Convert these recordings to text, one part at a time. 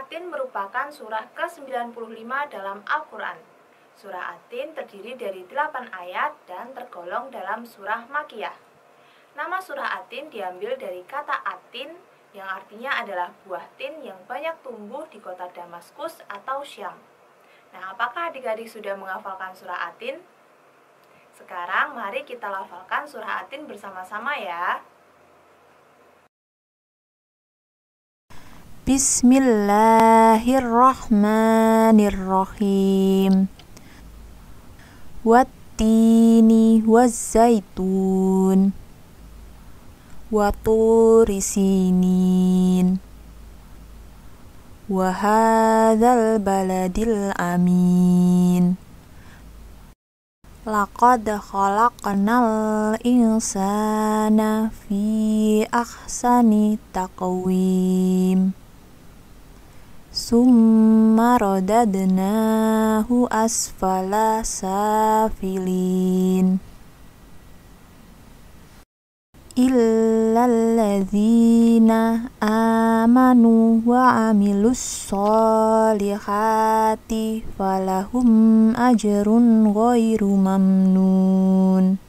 At-Tin merupakan surah ke-95 dalam Al-Quran. Surah At-Tin terdiri dari 8 ayat dan tergolong dalam surah Makkiyah. Nama surah At-Tin diambil dari kata At-Tin yang artinya adalah buah tin yang banyak tumbuh di kota Damaskus atau Syam. Nah, apakah adik-adik sudah menghafalkan surah At-Tin? Sekarang mari kita lafalkan surah At-Tin bersama-sama ya. Bismillahirrahmanirrahim. Wattini wazzaitun wa turi sinin wa hadzal baladil amin. Laqad khalaqnal insana fi ahsani taqwim. Summa radadnahu asfala safilin. Illal ladzina amanu wa amilus solihati falahum ajrun ghairu mamnun.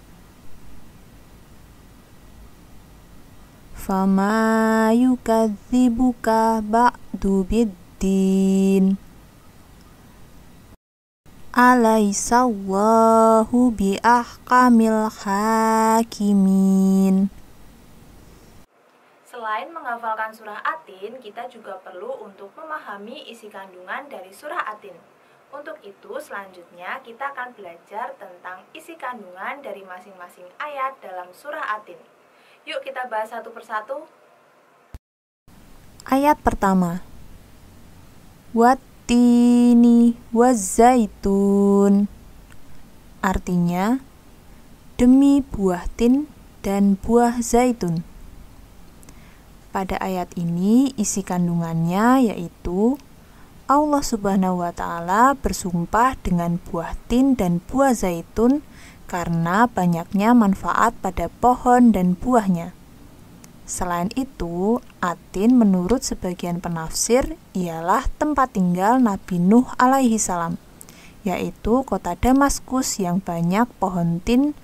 Fama yukadzibuka ba'du biddin. Alaisallahu biahkamil hakimin. Selain menghafalkan surah At-Tin, kita juga perlu untuk memahami isi kandungan dari surah At-Tin. Untuk itu, selanjutnya kita akan belajar tentang isi kandungan dari masing-masing ayat dalam surah At-Tin. Yuk kita bahas satu persatu. Ayat pertama. Wattini wazzaitun. Artinya, demi buah tin dan buah zaitun. Pada ayat ini isi kandungannya yaitu Allah Subhanahu wa Ta'ala bersumpah dengan buah tin dan buah zaitun karena banyaknya manfaat pada pohon dan buahnya. Selain itu, At-Tin menurut sebagian penafsir ialah tempat tinggal Nabi Nuh alaihi salam, yaitu kota Damaskus yang banyak pohon tin,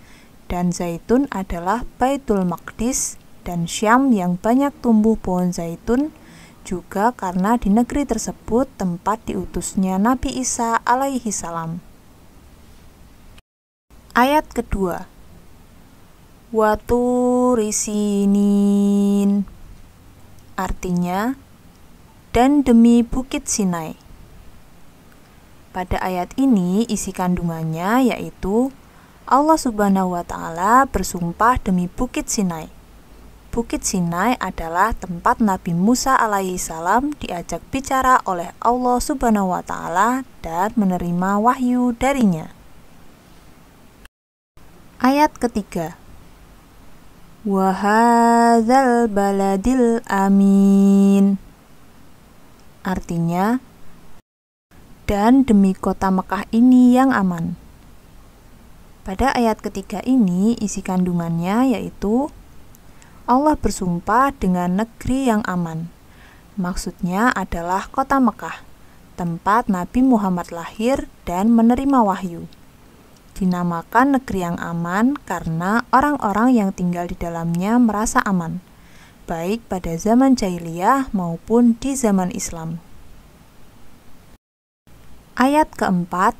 dan zaitun adalah Baitul Maqdis, dan Syam yang banyak tumbuh pohon zaitun, juga karena di negeri tersebut tempat diutusnya Nabi Isa alaihi salam. Ayat kedua. Wa turi sinin. Artinya, dan demi bukit Sinai. Pada ayat ini isi kandungannya yaitu Allah Subhanahu wa Ta'ala bersumpah demi bukit Sinai. Bukit Sinai adalah tempat Nabi Musa alaihi salam diajak bicara oleh Allah Subhanahu wa Ta'ala dan menerima wahyu darinya. Ayat ketiga. Wa hadzal baladil amin. Artinya, dan demi kota Mekah ini yang aman. Pada ayat ketiga ini isi kandungannya yaitu Allah bersumpah dengan negeri yang aman. Maksudnya adalah kota Mekah, tempat Nabi Muhammad lahir dan menerima wahyu. Dinamakan negeri yang aman karena orang-orang yang tinggal di dalamnya merasa aman, baik pada zaman jahiliyah maupun di zaman Islam. Ayat keempat.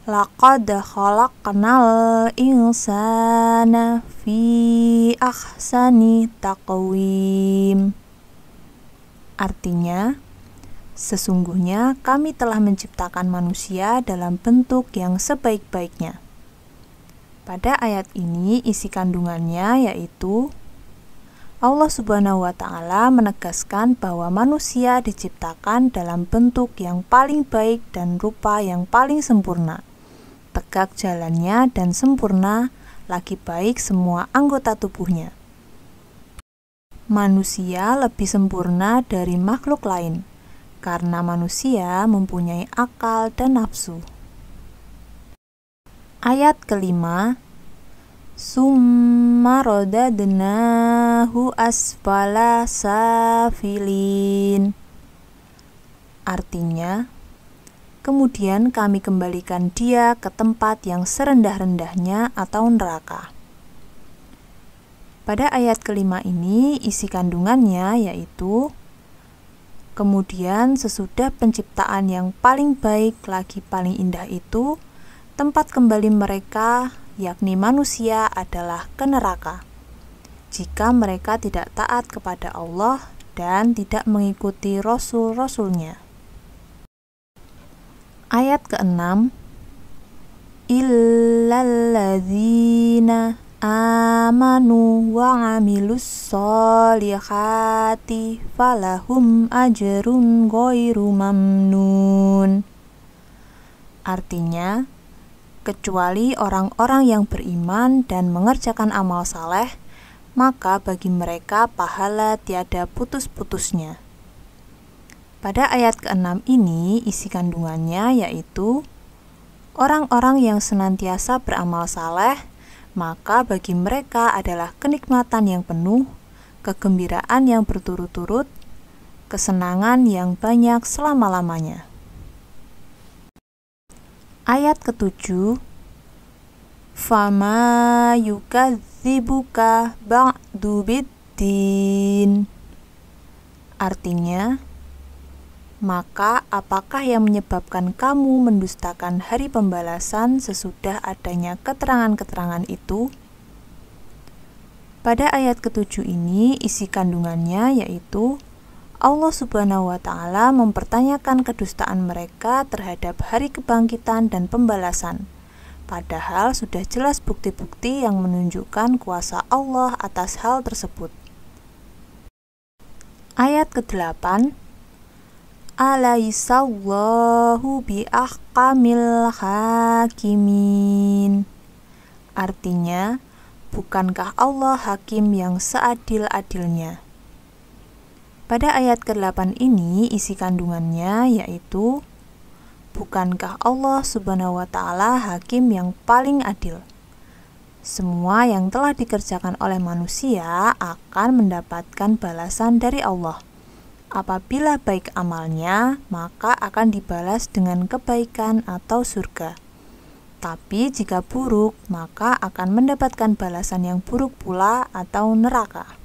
Laqad khalaqnal insana fi ahsani taqwim. Artinya, sesungguhnya kami telah menciptakan manusia dalam bentuk yang sebaik-baiknya. Pada ayat ini isi kandungannya yaitu Allah Subhanahu wa Ta'ala menegaskan bahwa manusia diciptakan dalam bentuk yang paling baik dan rupa yang paling sempurna. Tegak jalannya dan sempurna, lagi baik semua anggota tubuhnya. Manusia lebih sempurna dari makhluk lain, karena manusia mempunyai akal dan nafsu. Ayat kelima. Summa radadnahu asfala safilin. Artinya, kemudian kami kembalikan dia ke tempat yang serendah-rendahnya atau neraka. Pada ayat kelima ini, isi kandungannya yaitu kemudian sesudah penciptaan yang paling baik lagi paling indah itu, tempat kembali mereka, yakni manusia, adalah ke neraka, jika mereka tidak taat kepada Allah dan tidak mengikuti Rasul-Rasulnya. Ayat ke-6, illalladzina amanu wa amilus solihati falahum ajrun ghairu mamnun. Artinya, kecuali orang-orang yang beriman dan mengerjakan amal saleh, maka bagi mereka pahala tiada putus-putusnya. Pada ayat ke-6 ini, isi kandungannya yaitu orang-orang yang senantiasa beramal saleh, maka bagi mereka adalah kenikmatan yang penuh, kegembiraan yang berturut-turut, kesenangan yang banyak selama-lamanya. Ayat ke-7, fama yukadzibuka ba'du biddin. Artinya, maka apakah yang menyebabkan kamu mendustakan hari pembalasan sesudah adanya keterangan-keterangan itu? Pada ayat ke-7 ini, isi kandungannya yaitu Allah Subhanahu wa Ta'ala mempertanyakan kedustaan mereka terhadap hari kebangkitan dan pembalasan, padahal sudah jelas bukti-bukti yang menunjukkan kuasa Allah atas hal tersebut. Ayat ke-8, alaisallahu biahkamil hakimin. Artinya, bukankah Allah hakim yang seadil-adilnya? Pada ayat ke-8 ini, isi kandungannya yaitu bukankah Allah Subhanahu wa Ta'ala hakim yang paling adil? Semua yang telah dikerjakan oleh manusia akan mendapatkan balasan dari Allah. Apabila baik amalnya, maka akan dibalas dengan kebaikan atau surga. Tapi jika buruk, maka akan mendapatkan balasan yang buruk pula atau neraka.